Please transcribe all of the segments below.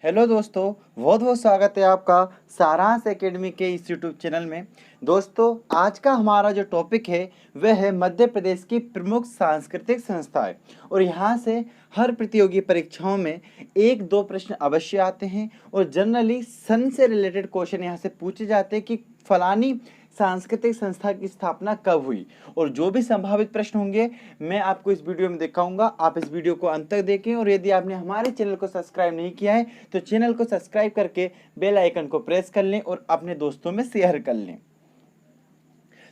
Hello दोस्तों, बहुत बहुत स्वागत है आपका सारांश एकेडमी के इस यूट्यूब चैनल में। दोस्तों, आज का हमारा जो टॉपिक है वह है मध्य प्रदेश की प्रमुख सांस्कृतिक संस्थाएं। और यहाँ से हर प्रतियोगी परीक्षाओं में एक दो प्रश्न अवश्य आते हैं और जनरली सन से रिलेटेड क्वेश्चन यहाँ से पूछे जाते हैं कि फलानी सांस्कृतिक संस्था की स्थापना कब हुई। और जो भी संभावित प्रश्न होंगे मैं आपको इस वीडियो में दिखाऊंगा। आप इस वीडियो को अंत तक देखें और यदि आपने हमारे चैनल को सब्सक्राइब नहीं किया है तो चैनल को सब्सक्राइब करके बेल आइकन को प्रेस कर लें और अपने दोस्तों में शेयर कर लें।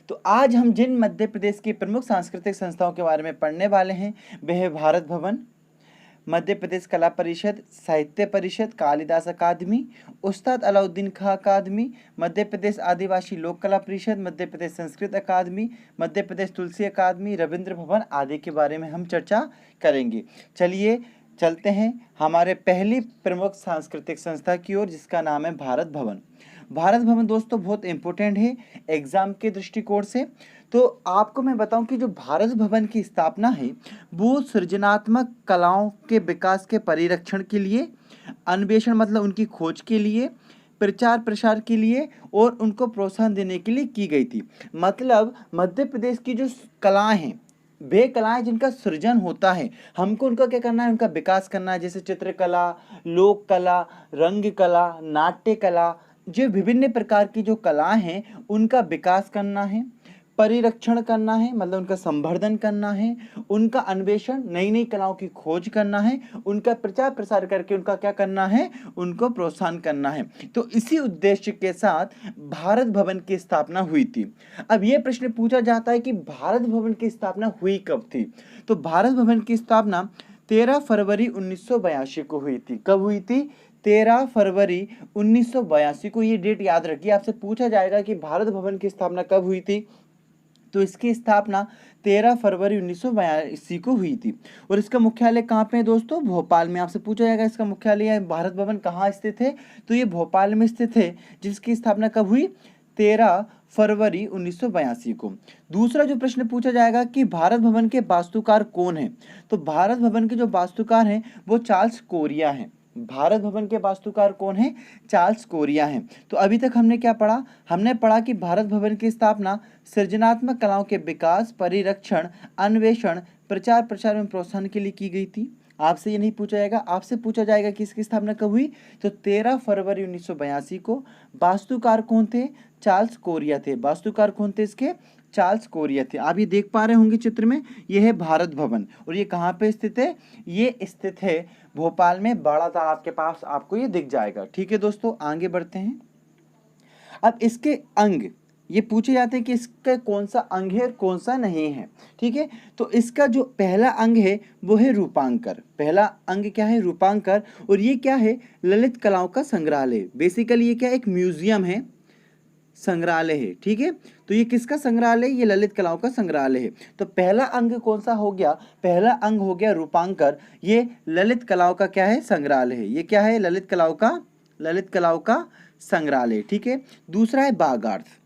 तो आज हम जिन मध्य प्रदेश की प्रमुख सांस्कृतिक संस्थाओं के बारे में पढ़ने वाले हैं वह है भारत भवन, मध्य प्रदेश कला परिषद, साहित्य परिषद, कालिदास अकादमी, उस्ताद अलाउद्दीन खां अकादमी, मध्य प्रदेश आदिवासी लोक कला परिषद, मध्य प्रदेश संस्कृत अकादमी, मध्य प्रदेश तुलसी अकादमी, रविंद्र भवन आदि के बारे में हम चर्चा करेंगे। चलिए चलते हैं हमारे पहली प्रमुख सांस्कृतिक संस्था की ओर, जिसका नाम है भारत भवन। भारत भवन दोस्तों बहुत इंपॉर्टेंट है एग्जाम के दृष्टिकोण से। तो आपको मैं बताऊं कि जो भारत भवन की स्थापना है वो सृजनात्मक कलाओं के विकास के परिरक्षण के लिए, अन्वेषण मतलब उनकी खोज के लिए, प्रचार प्रसार के लिए और उनको प्रोत्साहन देने के लिए की गई थी। मतलब मध्य प्रदेश की जो कलाएं हैं वे कलाएं जिनका सृजन होता है, हमको उनका क्या करना है, उनका विकास करना है। जैसे चित्रकला, लोक कला, रंग कला, नाट्य कला, जो विभिन्न प्रकार की जो कलाएं हैं उनका विकास करना है, परिरक्षण करना है मतलब उनका संवर्धन करना है, उनका अन्वेषण नई नई कलाओं की खोज करना है, उनका प्रचार प्रसार करके उनका क्या करना है, उनको प्रोत्साहन करना है। तो इसी उद्देश्य के साथ भारत भवन की स्थापना हुई थी। अब ये प्रश्न पूछा जाता है कि भारत भवन की स्थापना हुई कब थी। तो भारत भवन की स्थापना 13 फरवरी 1982 को हुई थी। कब हुई थी? 13 फरवरी 1982 को। ये डेट याद रखिए, आपसे पूछा जाएगा कि भारत भवन की स्थापना कब हुई थी। तो इसकी स्थापना 13 फरवरी 1982 को हुई थी। और इसका मुख्यालय कहाँ पे है दोस्तों? भोपाल में। आपसे पूछा जाएगा इसका मुख्यालय भारत भवन कहाँ स्थित है, तो ये भोपाल में स्थित है, जिसकी स्थापना कब हुई? 13 फरवरी 1982 को। दूसरा जो प्रश्न पूछा जाएगा कि भारत भवन के वास्तुकार कौन है, तो भारत भवन के जो वास्तुकार हैं वो चार्ल्स कोरिया हैं। भारत भवन के वास्तुकार कौन है? चार्ल्स कोरिया हैं। तो अभी तक हमने क्या पढ़ा? हमने पढ़ा कि भारत भवन की स्थापना सृजनात्मक कलाओं के विकास, परिरक्षण, अन्वेषण, प्रचार प्रसार एवं प्रोत्साहन के लिए की गई थी। आपसे ये नहीं पूछा जाएगा, आपसे पूछा जाएगा कि इसकी स्थापना कब हुई, तो 13 फरवरी 1982 को। वास्तुकार कौन थे? चार्ल्स कोरिया थे। वास्तुकार कौन थे इसके? चार्ल्स कोरिया थे। आप ये देख पा रहे होंगे चित्र में, ये है भारत भवन और ये कहाँ पे स्थित है? ये स्थित है भोपाल में, बड़ा तालाब के पास आपको ये दिख जाएगा। ठीक है दोस्तों, आगे बढ़ते हैं। अब इसके अंग ये पूछे जाते हैं कि इसका कौन सा अंग है और कौन सा नहीं है। ठीक है, तो इसका जो पहला अंग है वो है रूपांकर। पहला अंग क्या है? रूपांकर। और ये क्या है? ललित कलाओं का संग्रहालय। बेसिकली ये क्या, एक म्यूजियम है, संग्रहालय है। ठीक है, तो ये किसका संग्रहालय? ये ललित कलाओं का संग्रहालय है। तो पहला अंग कौन सा हो गया? पहला अंग हो गया रूपांकर। ये ललित कलाओं का क्या है? संग्रहालय है। ये क्या है? ललित कलाओं का संग्रहालय। ठीक है, दूसरा है बागार्थ।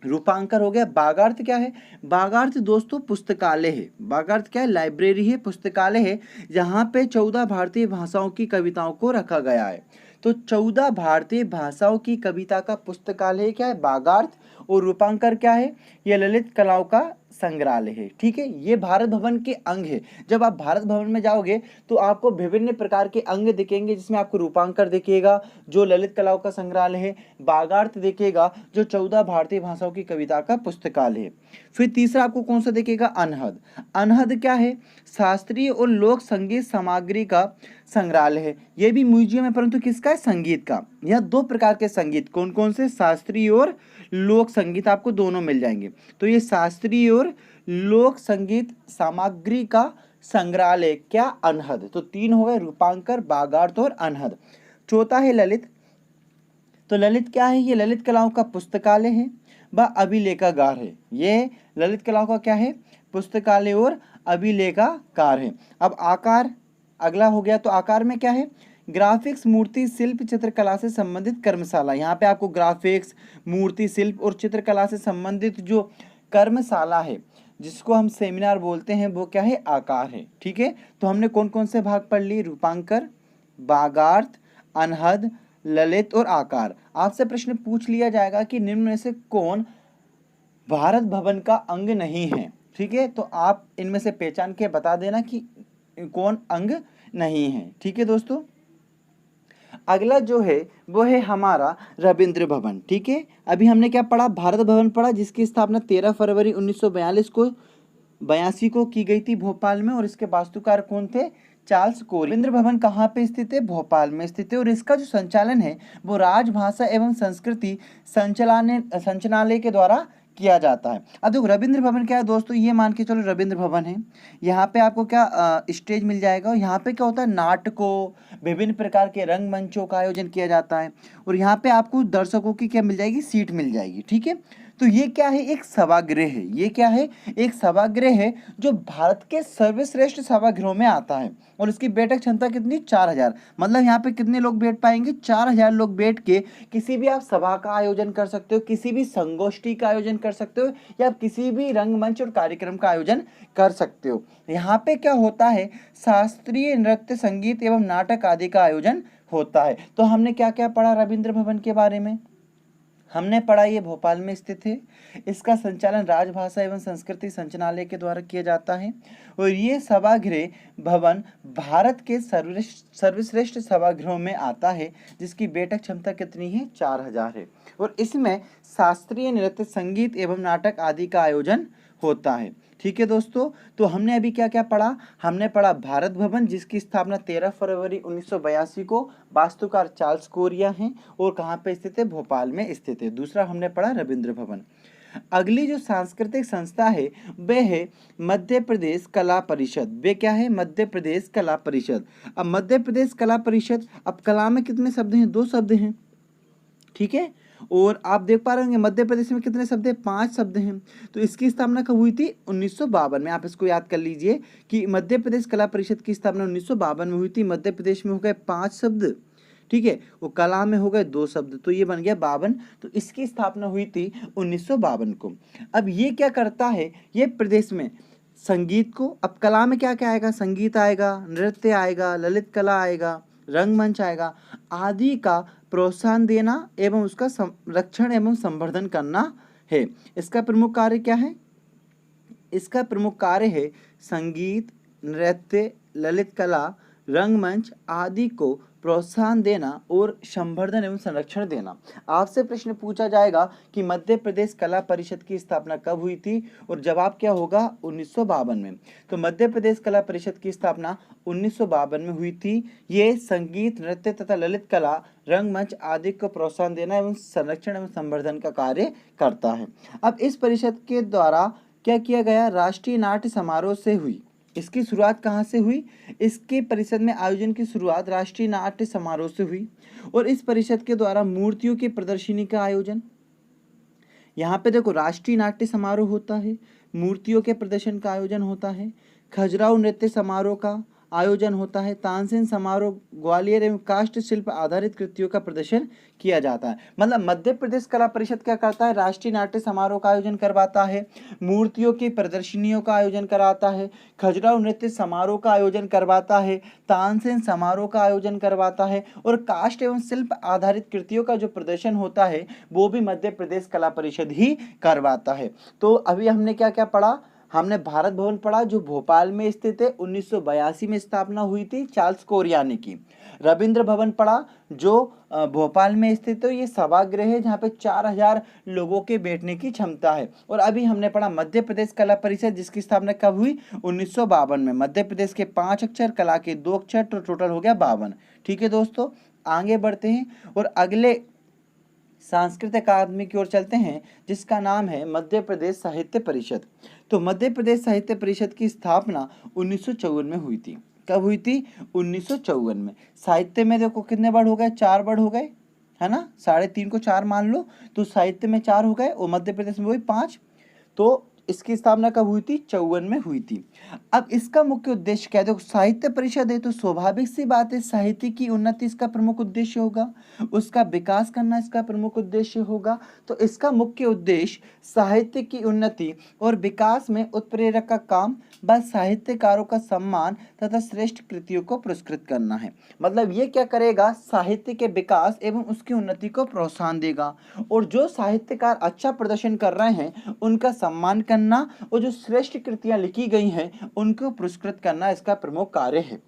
रूपांकर हो गया। बागार्थ क्या है? बागार्थ दोस्तों पुस्तकालय है। बागार्थ क्या है? लाइब्रेरी है, पुस्तकालय है, जहाँ पे 14 भारतीय भाषाओं की कविताओं को रखा गया है। तो 14 भारतीय भाषाओं की कविता का पुस्तकालय क्या है? बागार्थ। और रूपांकर क्या है? ये ललित कलाओं का संग्रहालय है। ठीक है, ये भारत भवन के अंग है। जब आप भारत भवन में जाओगे तो आपको विभिन्न प्रकार के अंग दिखेंगे, जिसमें आपको रूपांकर दिखेगा जो ललित कलाओं का संग्रहालय है, बागार्थ दिखेगा जो 14 भारतीय भाषाओं की कविता का पुस्तकालय है। फिर तीसरा आपको कौन सा दिखेगा? अनहद। अनहद क्या है? शास्त्रीय और लोक संगीत सामग्री का संग्रहालय है। यह भी म्यूजियम है, परंतु किसका है? संगीत का। यह दो प्रकार के संगीत, कौन कौन से? शास्त्रीय और लोक संगीत, आपको दोनों मिल जाएंगे। तो ये शास्त्रीय और लोक संगीत सामग्री का संग्रहालय क्या? अनहद। तो तीन हो गए, रूपांकर, बागार्थ और अनहद। चौथा है ललित। तो ललित क्या है? ये ललित कलाओं का पुस्तकालय है व अभिलेखागार है। ये ललित कलाओं का क्या है? पुस्तकालय और अभिलेखागार है। अब आकार अगला हो गया, तो आकार में क्या है? ग्राफिक्स, मूर्ति शिल्प, चित्रकला से संबंधित कर्मशाला। यहाँ पे आपको ग्राफिक्स, मूर्ति शिल्प और चित्रकला से संबंधित जो कर्मशाला है, जिसको हम सेमिनार बोलते हैं, वो क्या है? आकार है। ठीक है, तो हमने कौन कौन से भाग पढ़ लिए? रूपांकर, बागार्थ, अनहद, ललित और आकार। आपसे प्रश्न पूछ लिया जाएगा कि निम्न में से कौन भारत भवन का अंग नहीं है। ठीक है, तो आप इनमें से पहचान के बता देना कि कौन अंग नहीं है। ठीक है दोस्तों, अगला जो है वो है हमारा रविंद्र भवन। ठीक है, अभी हमने क्या पढ़ा, भारत भवन पढ़ा, जिसकी स्थापना 13 फरवरी 1982 को की गई थी भोपाल में, और इसके वास्तुकार कौन थे, चार्ल्स कोरी। रविंद्र भवन कहाँ पे स्थित है, भोपाल में स्थित है, और इसका जो संचालन है वो राजभाषा एवं संस्कृति संचालनालय के द्वारा किया जाता है। अब देखो रविंद्र भवन क्या है दोस्तों, ये मान के चलो रविंद्र भवन है, यहाँ पे आपको क्या स्टेज मिल जाएगा, और यहाँ पे क्या होता है, नाटकों, विभिन्न प्रकार के रंगमंचों का आयोजन किया जाता है, और यहाँ पे आपको दर्शकों की क्या मिल जाएगी, सीट मिल जाएगी। ठीक है, तो ये क्या है, एक सभागृह है। ये क्या है, एक सभागृह है जो भारत के सर्वश्रेष्ठ सभागृहों में आता है, और इसकी बैठक क्षमता कितनी, 4000। मतलब यहाँ पे कितने लोग बैठ पाएंगे, 4000 लोग बैठ के किसी भी आप सभा का आयोजन कर सकते हो, किसी भी संगोष्ठी का आयोजन कर सकते हो, या किसी भी रंगमंच और कार्यक्रम का आयोजन कर सकते हो। यहाँ पे क्या होता है, शास्त्रीय नृत्य, संगीत एवं नाटक आदि का आयोजन होता है। तो हमने क्या क्या पढ़ा रविंद्र भवन के बारे में, हमने पढ़ा ये भोपाल में स्थित है, इसका संचालन राजभाषा एवं संस्कृति संचालनालय के द्वारा किया जाता है, और ये सभागृह भवन भारत के सर्वश्रेष्ठ सभागृहों में आता है, जिसकी बैठक क्षमता कितनी है, 4000 है, और इसमें शास्त्रीय नृत्य, संगीत एवं नाटक आदि का आयोजन होता है। ठीक है दोस्तों, तो हमने अभी क्या क्या पढ़ा, हमने पढ़ा भारत भवन, जिसकी स्थापना 13 फरवरी 1982 को वास्तुकार चार्ल्स कोरिया हैं, और कहाँ पे स्थित है, भोपाल में स्थित है। दूसरा हमने पढ़ा रविंद्र भवन। अगली जो सांस्कृतिक संस्था है वह है मध्य प्रदेश कला परिषद। वे क्या है, मध्य प्रदेश कला परिषद। अब मध्य प्रदेश कला परिषद, अब कला में कितने शब्द हैं, 2 शब्द हैं। ठीक है, और आप देख पा रहे होंगे मध्य प्रदेश में कितने शब्द हैं, 5 शब्द हैं। तो इसकी स्थापना कब हुई थी, 1952 में। आप इसको याद कर लीजिए कि मध्य प्रदेश कला परिषद की स्थापना 1952 में हुई थी। मध्य प्रदेश में हो गए 5 शब्द, ठीक है, वो कला में हो गए 2 शब्द, तो ये बन गया 52। तो इसकी स्थापना हुई थी 1952 को। अब ये क्या करता है, ये प्रदेश में संगीत को, अब कला में क्या क्या आएगा, संगीत आएगा, नृत्य आएगा, ललित कला आएगा, रंगमंच आएगा, आदि का प्रोत्साहन देना एवं उसका संरक्षण एवं संवर्धन करना है। इसका प्रमुख कार्य क्या है, इसका प्रमुख कार्य है संगीत, नृत्य, ललित कला, रंगमंच आदि को प्रोत्साहन देना और संवर्धन एवं संरक्षण देना। आपसे प्रश्न पूछा जाएगा कि मध्य प्रदेश कला परिषद की स्थापना कब हुई थी, और जवाब क्या होगा, 1952 में। तो मध्य प्रदेश कला परिषद की स्थापना 1952 में हुई थी। ये संगीत, नृत्य तथा ललित कला, रंगमंच आदि को प्रोत्साहन देना एवं संरक्षण एवं संवर्धन का कार्य करता है। अब इस परिषद के द्वारा क्या किया गया, राष्ट्रीय नाट्य समारोह से हुई। इसकी शुरुआत कहाँ से हुई, इसके परिषद में आयोजन की शुरुआत राष्ट्रीय नाट्य समारोह से हुई, और इस परिषद के द्वारा मूर्तियों की प्रदर्शनी का आयोजन, यहाँ पे देखो राष्ट्रीय नाट्य समारोह होता है, मूर्तियों के प्रदर्शन का आयोजन होता है, खजुराहो नृत्य समारोह का आयोजन होता है, तानसेन समारोह, ग्वालियर एवं काष्ठ शिल्प आधारित कृतियों का प्रदर्शन किया जाता है। मतलब मध्य प्रदेश कला परिषद क्या करता है, राष्ट्रीय नाट्य समारोह का आयोजन करवाता है, मूर्तियों की प्रदर्शनियों का आयोजन कराता है, खजुराहो नृत्य समारोह का आयोजन करवाता है, तानसेन समारोह का आयोजन करवाता है, और काष्ठ एवं शिल्प आधारित कृतियों का जो प्रदर्शन होता है वो भी मध्य प्रदेश कला परिषद ही करवाता है। तो अभी हमने क्या क्या पढ़ा, हमने भारत भवन पढ़ा जो भोपाल में स्थित है, 1982 में स्थापना हुई थी चार्ल्स कोरिया ने की। रविंद्र भवन पढ़ा जो भोपाल में स्थित है, ये सभागृह है जहाँ पे 4000 लोगों के बैठने की क्षमता है। और अभी हमने पढ़ा मध्य प्रदेश कला परिषद, जिसकी स्थापना कब हुई, 1952 में। मध्य प्रदेश के 5 अक्षर, कला के 2 अक्षर, तो टोटल हो गया 52। ठीक है दोस्तों, आगे बढ़ते हैं और अगले सांस्कृतिक अकादमी की ओर चलते हैं, जिसका नाम है मध्य प्रदेश साहित्य परिषद। तो मध्य प्रदेश साहित्य परिषद की स्थापना 1954 में हुई थी। कब हुई थी, 1954 में। साहित्य में देखो कितने वर्ड हो गए, 4 वर्ड हो गए, है ना, 3.5 को 4 मान लो, तो साहित्य में 4 हो गए, और मध्य प्रदेश में वही 5। तो इसकी स्थापना कब हुई थी? 54 में हुई थी। अब इसका मुख्य उद्देश्य क्या है? देखो साहित्य परिषद है तो स्वाभाविक सी बात है साहित्य की उन्नति इसका प्रमुख उद्देश्य होगा, उसका विकास करना इसका प्रमुख उद्देश्य होगा। तो इसका मुख्य उद्देश्य साहित्य की उन्नति और विकास में उत्प्रेरक का काम व साहित्यकारों का सम्मान तथा श्रेष्ठ कृतियों को पुरस्कृत करना है। मतलब ये क्या करेगा? साहित्य के विकास एवं उसकी उन्नति को प्रोत्साहन देगा और जो साहित्यकार अच्छा प्रदर्शन कर रहे हैं उनका सम्मान करना और जो श्रेष्ठ कृतियां लिखी गई हैं उनको पुरस्कृत करना इसका प्रमुख कार्य है।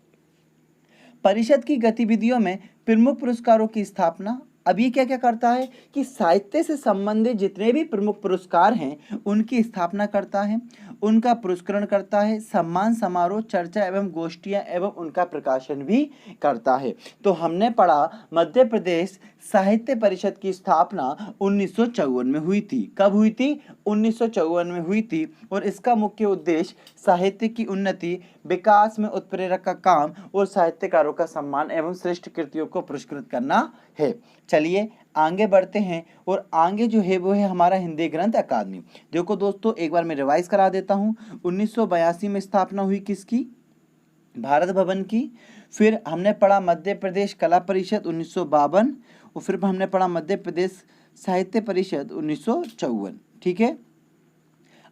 परिषद की गतिविधियों में प्रमुख पुरस्कारों की स्थापना। अब ये क्या क्या करता है कि साहित्य से संबंधित जितने भी प्रमुख पुरस्कार हैं उनकी स्थापना करता है, उनका पुरस्करण करता है, सम्मान समारोह, चर्चा एवं गोष्ठियां एवं उनका प्रकाशन भी करता है। तो हमने पढ़ा मध्य प्रदेश साहित्य परिषद की स्थापना 1954 में हुई थी। कब हुई थी? 1954 में हुई थी और इसका मुख्य उद्देश्य साहित्य की उन्नति, विकास में उत्प्रेरक का काम और साहित्यकारों का सम्मान एवं श्रेष्ठ कृतियों को पुरस्कृत करना है। चलिए आगे बढ़ते हैं और आगे जो है वो है हमारा हिंदी ग्रंथ अकादमी। देखो दोस्तों एक बार मैं रिवाइज करा देता हूँ। 1982 में स्थापना हुई किसकी? भारत भवन की। फिर हमने पढ़ा मध्य प्रदेश कला परिषद 1952 और फिर हमने पढ़ा मध्य प्रदेश साहित्य परिषद 1954। ठीक है,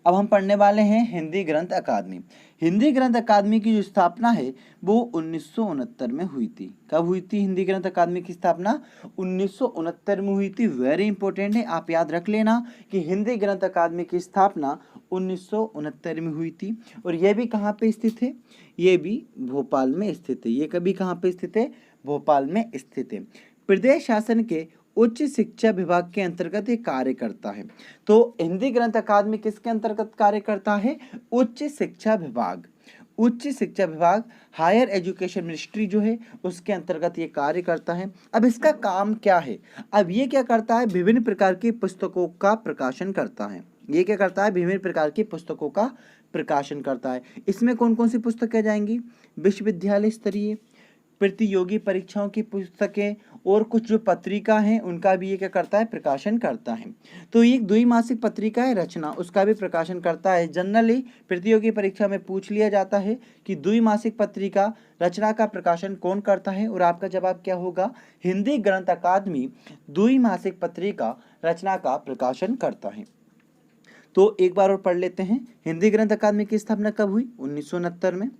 अब हम पढ़ने वाले हैं हिंदी ग्रंथ अकादमी। हिंदी ग्रंथ अकादमी की जो स्थापना है वो 1969 में हुई थी। कब हुई थी हिंदी ग्रंथ अकादमी की स्थापना? 1969 में हुई थी। वेरी इंपॉर्टेंट है, आप याद रख लेना कि हिंदी ग्रंथ अकादमी की स्थापना 1969 में हुई थी। और यह भी कहाँ पे स्थित है? ये भी भोपाल में स्थित है। ये कभी कहाँ पे स्थित है? भोपाल में स्थित है। प्रदेश शासन के उच्च शिक्षा विभाग के अंतर्गत ये कार्य करता है। तो हिंदी ग्रंथ अकादमी किसके अंतर्गत कार्य करता है? उच्च शिक्षा विभाग। उच्च शिक्षा विभाग हायर एजुकेशन मिनिस्ट्री जो है उसके अंतर्गत ये कार्य करता है। अब इसका काम क्या है? अब ये क्या करता है? विभिन्न प्रकार की पुस्तकों का प्रकाशन करता है। ये क्या करता है? विभिन्न प्रकार की पुस्तकों का प्रकाशन करता है। इसमें कौन कौन सी पुस्तकें जाएंगी? विश्वविद्यालय स्तरीय, प्रतियोगी परीक्षाओं की पुस्तकें और कुछ जो पत्रिका हैं उनका भी ये क्या करता है? प्रकाशन करता है। तो ये द्विमासिक पत्रिका है रचना, उसका भी प्रकाशन करता है। जनरली प्रतियोगी परीक्षा में पूछ लिया जाता है कि द्विमासिक पत्रिका रचना का प्रकाशन कौन करता है और आपका जवाब क्या होगा? हिंदी ग्रंथ अकादमी द्विमासिक पत्रिका रचना का प्रकाशन करता है। तो एक बार और पढ़ लेते हैं। हिंदी ग्रंथ अकादमी की स्थापना कब हुई? 1969 में।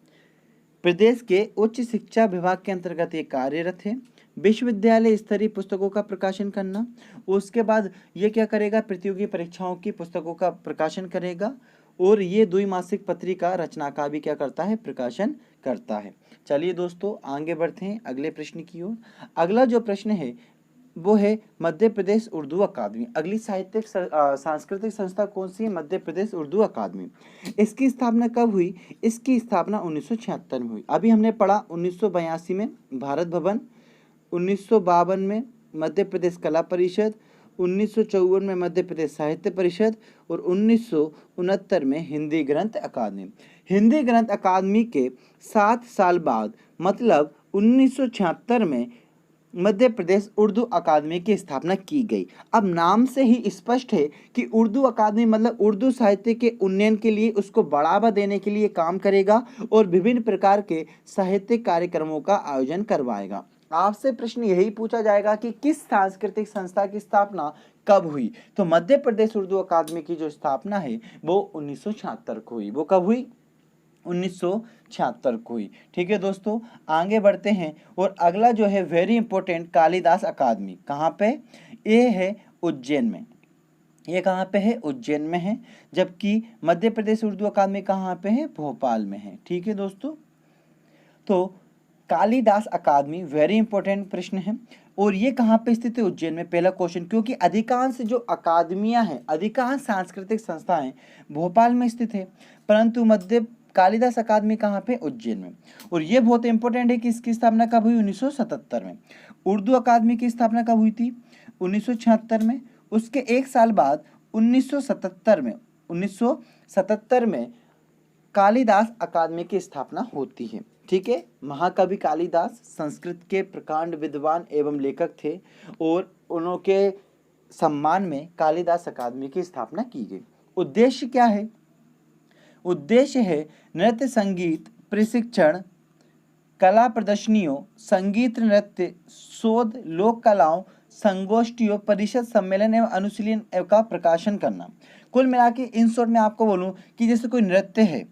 प्रदेश के उच्च शिक्षा विभाग के अंतर्गत ये कार्यरत है। विश्वविद्यालय स्तरीय पुस्तकों का प्रकाशन करना, उसके बाद ये क्या करेगा? प्रतियोगी परीक्षाओं की पुस्तकों का प्रकाशन करेगा और ये द्विमासिक पत्रिका रचना का भी क्या करता है? प्रकाशन करता है। चलिए दोस्तों आगे बढ़ते हैं अगले प्रश्न की ओर। अगला जो प्रश्न है वो है मध्य प्रदेश उर्दू अकादमी। अगली साहित्यिक सांस्कृतिक संस्था कौन सी है? मध्य प्रदेश उर्दू अकादमी। इसकी स्थापना कब हुई? इसकी स्थापना 1976 में हुई। अभी हमने पढ़ा 1982 में भारत भवन, 1952 में मध्य प्रदेश कला परिषद, 1954 में मध्य प्रदेश साहित्य परिषद और 1969 में हिंदी ग्रंथ अकादमी। हिंदी ग्रंथ अकादमी के 7 साल बाद मतलब 1976 में मध्य प्रदेश उर्दू अकादमी की स्थापना की गई। अब नाम से ही स्पष्ट है कि उर्दू अकादमी मतलब उर्दू साहित्य के उन्नयन के लिए, उसको बढ़ावा देने के लिए काम करेगा और विभिन्न प्रकार के साहित्यिक कार्यक्रमों का आयोजन करवाएगा। आपसे प्रश्न यही पूछा जाएगा कि किस सांस्कृतिक संस्था की स्थापना कब हुई? तो मध्य प्रदेश उर्दू अकादमी की जो स्थापना है वो 1976 को हुई। वो कब हुई? 1976 को हुई। ठीक है दोस्तों आगे बढ़ते हैं और अगला जो है वेरी इंपॉर्टेंट कालिदास अकादमी। कहाँ पे? ये है उज्जैन में। ये कहाँ पे है? उज्जैन में है। जबकि मध्य प्रदेश उर्दू अकादमी कहाँ पे है? भोपाल में है। ठीक है दोस्तों, तो कालिदास अकादमी वेरी इंपॉर्टेंट प्रश्न है और ये कहाँ पे स्थित है? उज्जैन में। पहला क्वेश्चन, क्योंकि अधिकांश जो अकादमियां हैं, अधिकांश सांस्कृतिक संस्थाएं भोपाल में स्थित है, परंतु मध्य कालिदास अकादमी कहाँ पे? उज्जैन में। और ये बहुत इंपॉर्टेंट है कि इसकी स्थापना कब हुई? 1977 में। उर्दू अकादमी की स्थापना कब हुई थी? 1976 में। उसके एक साल बाद 1977 में कालिदास अकादमी की स्थापना होती है। ठीक है, महाकवि कालिदास संस्कृत के प्रकांड विद्वान एवं लेखक थे और उनके सम्मान में कालिदास अकादमी की स्थापना की गई। उद्देश्य क्या है? उद्देश्य है नृत्य संगीत प्रशिक्षण, कला प्रदर्शनियों, संगीत नृत्य शोध, लोक कलाओं, संगोष्ठियों, परिषद, सम्मेलन एवं अनुशीलन का प्रकाशन करना। कुल मिला के इन शॉर्ट में आपको बोलूं कि जैसे कोई नृत्य है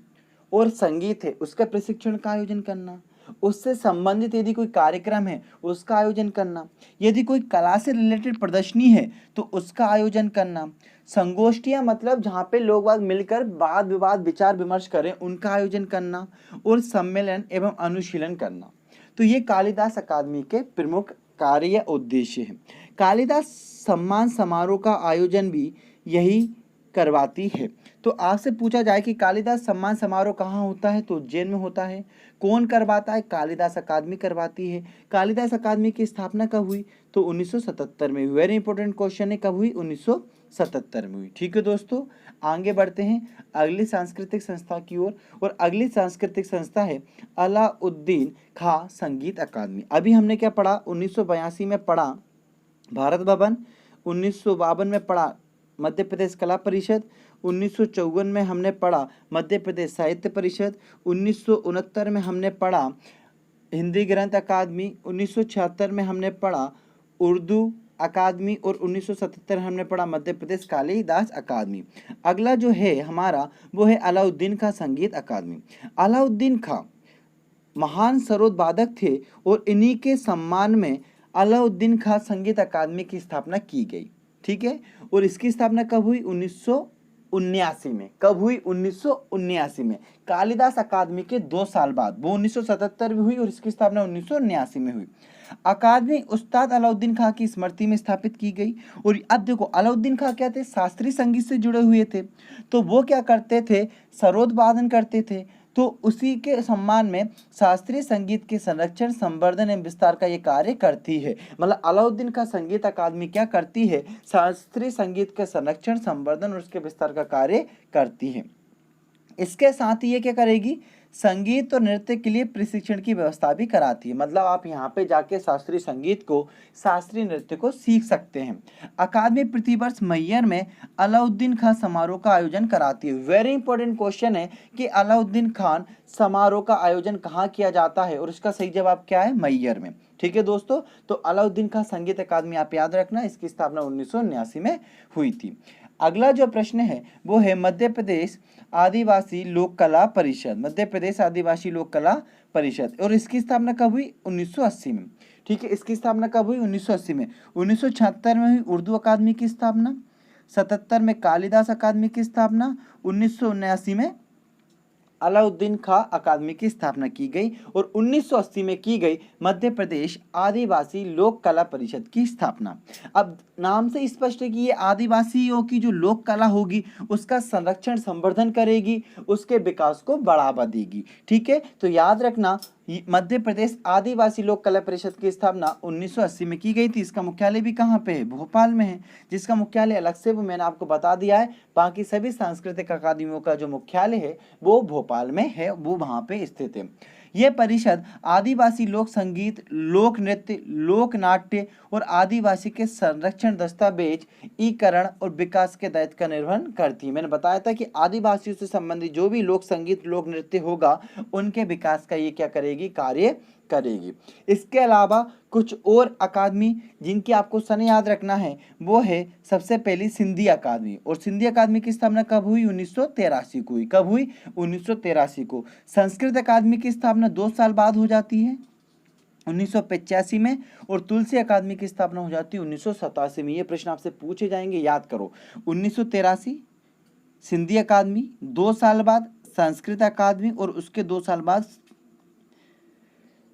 और संगीत है उसका प्रशिक्षण का आयोजन करना, उससे संबंधित यदि कोई कार्यक्रम है उसका आयोजन करना, यदि कोई कला से रिलेटेड प्रदर्शनी है तो उसका आयोजन करना, संगोष्ठियां मतलब जहाँ पे लोग बाग मिलकर वाद विवाद विचार विमर्श करें उनका आयोजन करना, और सम्मेलन एवं अनुशीलन करना। तो ये कालिदास अकादमी के प्रमुख कार्य या उद्देश्य है। कालिदास सम्मान समारोह का आयोजन भी यही करवाती है। तो आपसे पूछा जाए कि कालिदास सम्मान समारोह कहाँ होता है, तो उज्जैन में होता है। कौन करवाता है, कालिदास अकादमी करवाती है। कालिदास अकादमी की स्थापना कब हुई, तो 1977 में हुई। वेरी इंपॉर्टेंट क्वेश्चन है, कब हुई, 1977 में हुई। ठीक है दोस्तों, आगे बढ़ते हैं अगली सांस्कृतिक संस्था की ओर, और अगली सांस्कृतिक संस्था है अलाउद्दीन खां संगीत अकादमी। अभी हमने क्या पढ़ा, 1982 में पढ़ा भारत भवन, 1952 में पढ़ा मध्य प्रदेश कला परिषद, 1954 में हमने पढ़ा मध्य प्रदेश साहित्य परिषद, 1969 में हमने पढ़ा हिंदी ग्रंथ अकादमी, 1976 में हमने पढ़ा उर्दू अकादमी, और 1977 हमने पढ़ा मध्य प्रदेश कालिदास अकादमी। अगला जो है हमारा वो है अलाउद्दीन खां संगीत अकादमी। अलाउद्दीन खां महान सरोद वादक थे और इन्हीं के सम्मान में अलाउद्दीन खां संगीत अकादमी की स्थापना की गई। ठीक है, और इसकी स्थापना कब हुई, 1979 में। कब हुई, 1979 में। कालिदास अकादमी के 2 साल बाद, वो 1977 में हुई और इसकी स्थापना 1979 में हुई। अकादमी उस्ताद अलाउद्दीन खां की स्मृति में स्थापित की गई। और अब देखो अलाउद्दीन खां क्या थे, शास्त्रीय संगीत से जुड़े हुए थे, तो वो क्या करते थे, सरोद वादन करते थे। तो उसी के सम्मान में शास्त्रीय संगीत के संरक्षण, संवर्धन एवं विस्तार का ये कार्य करती है। मतलब अलाउद्दीन खां संगीत अकादमी क्या करती है, शास्त्रीय संगीत के संरक्षण, संवर्धन और उसके विस्तार का कार्य करती है। इसके साथ ही ये क्या करेगी, संगीत और नृत्य के लिए प्रशिक्षण की व्यवस्था भी कराती है। मतलब आप यहाँ पे जाके शास्त्रीय संगीत को, शास्त्रीय नृत्य को सीख सकते हैं। अकादमी प्रतिवर्ष मैयर में अलाउद्दीन खान समारोह का आयोजन कराती है। वेरी इंपॉर्टेंट क्वेश्चन है कि अलाउद्दीन खान समारोह का आयोजन कहाँ किया जाता है, और इसका सही जवाब क्या है, मैयर में। ठीक है दोस्तों, तो अलाउद्दीन खान संगीत अकादमी आप याद रखना, इसकी स्थापना 1979 में हुई थी। अगला जो प्रश्न है वो है मध्य प्रदेश आदिवासी लोक कला परिषद। मध्य प्रदेश आदिवासी लोक कला परिषद, और इसकी स्थापना कब हुई, 1980 में। ठीक है, इसकी स्थापना कब हुई, 1980 में। 1976 में हुई उर्दू अकादमी की स्थापना, 77 में कालिदास अकादमी की स्थापना, 1979 में अलाउद्दीन खां अकादमी की स्थापना की गई, और 1980 में की गई मध्य प्रदेश आदिवासी लोक कला परिषद की स्थापना। अब नाम से स्पष्ट है कि ये आदिवासियों की जो लोक कला होगी उसका संरक्षण, संवर्धन करेगी, उसके विकास को बढ़ावा देगी। ठीक है, तो याद रखना मध्य प्रदेश आदिवासी लोक कला परिषद की स्थापना 1980 में की गई थी। इसका मुख्यालय भी कहाँ पे है, भोपाल में है, जिसका मुख्यालय अलग से वो मैंने आपको बता दिया है। बाकी सभी सांस्कृतिक अकादमियों का जो मुख्यालय है वो भोपाल में है, वो वहाँ पे स्थित है। यह परिषद आदिवासी लोक संगीत, लोक नृत्य, लोक नाट्य और आदिवासी के संरक्षण, दस्तावेजीकरण और विकास के दायित्व का निर्वहन करती है। मैंने बताया था कि आदिवासियों से संबंधित जो भी लोक संगीत, लोक नृत्य होगा उनके विकास का ये क्या करेगी, कार्य करेगी। इसके अलावा कुछ और अकादमी जिनकी आपको सन याद रखना है वो है सबसे पहली सिंधी अकादमी, और सिंधी अकादमी की स्थापना कब हुई, 1983 को हुई। कब हुई, 1983 को। संस्कृत अकादमी की स्थापना 2 साल बाद हो जाती है, 1985 में, और तुलसी अकादमी की स्थापना हो जाती है 1987 में। ये प्रश्न आपसे पूछे जाएंगे, याद करो। 1983 सिंधी अकादमी, 2 साल बाद संस्कृत अकादमी, और उसके 2 साल बाद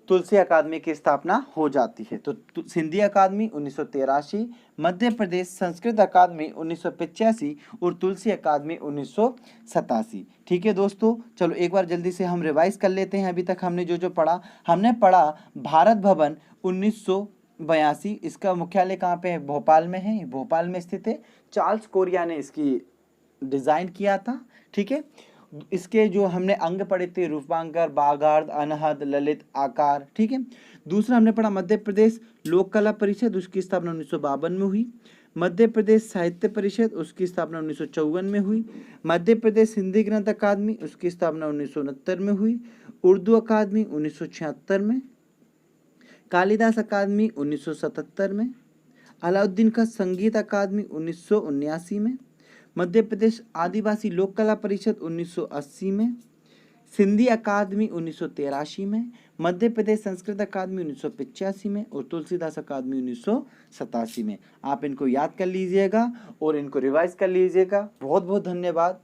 तुलसी अकादमी की स्थापना हो जाती है। तो सिंधी अकादमी 1983, मध्य प्रदेश संस्कृत अकादमी 1985 और तुलसी अकादमी 1987। ठीक है दोस्तों, चलो एक बार जल्दी से हम रिवाइज कर लेते हैं। अभी तक हमने जो जो पढ़ा, हमने पढ़ा भारत भवन 1982, इसका मुख्यालय कहाँ पे है, भोपाल में है, भोपाल में स्थित है। चार्ल्स कोरिया ने इसकी डिजाइन किया था। ठीक है, इसके जो हमने अंग पढ़े थे, रूपांकर, बागार्ध, अनहद, ललित, आकार। ठीक है, दूसरा हमने पढ़ा मध्य प्रदेश लोक कला परिषद, उसकी स्थापना 1952 में हुई। मध्य प्रदेश साहित्य परिषद, उसकी स्थापना 1954 में हुई। मध्य प्रदेश हिंदी ग्रंथ अकादमी, उसकी स्थापना 1969 में हुई। उर्दू अकादमी 1976 में। कालिदास अकादमी 1977 में। अलाउद्दीन का संगीत अकादमी 1979 में। मध्य प्रदेश आदिवासी लोक कला परिषद 1980 में। सिंधी अकादमी 1983 में। मध्य प्रदेश संस्कृत अकादमी 1985 में और तुलसीदास अकादमी 1987 में। आप इनको याद कर लीजिएगा और इनको रिवाइज कर लीजिएगा। बहुत बहुत धन्यवाद।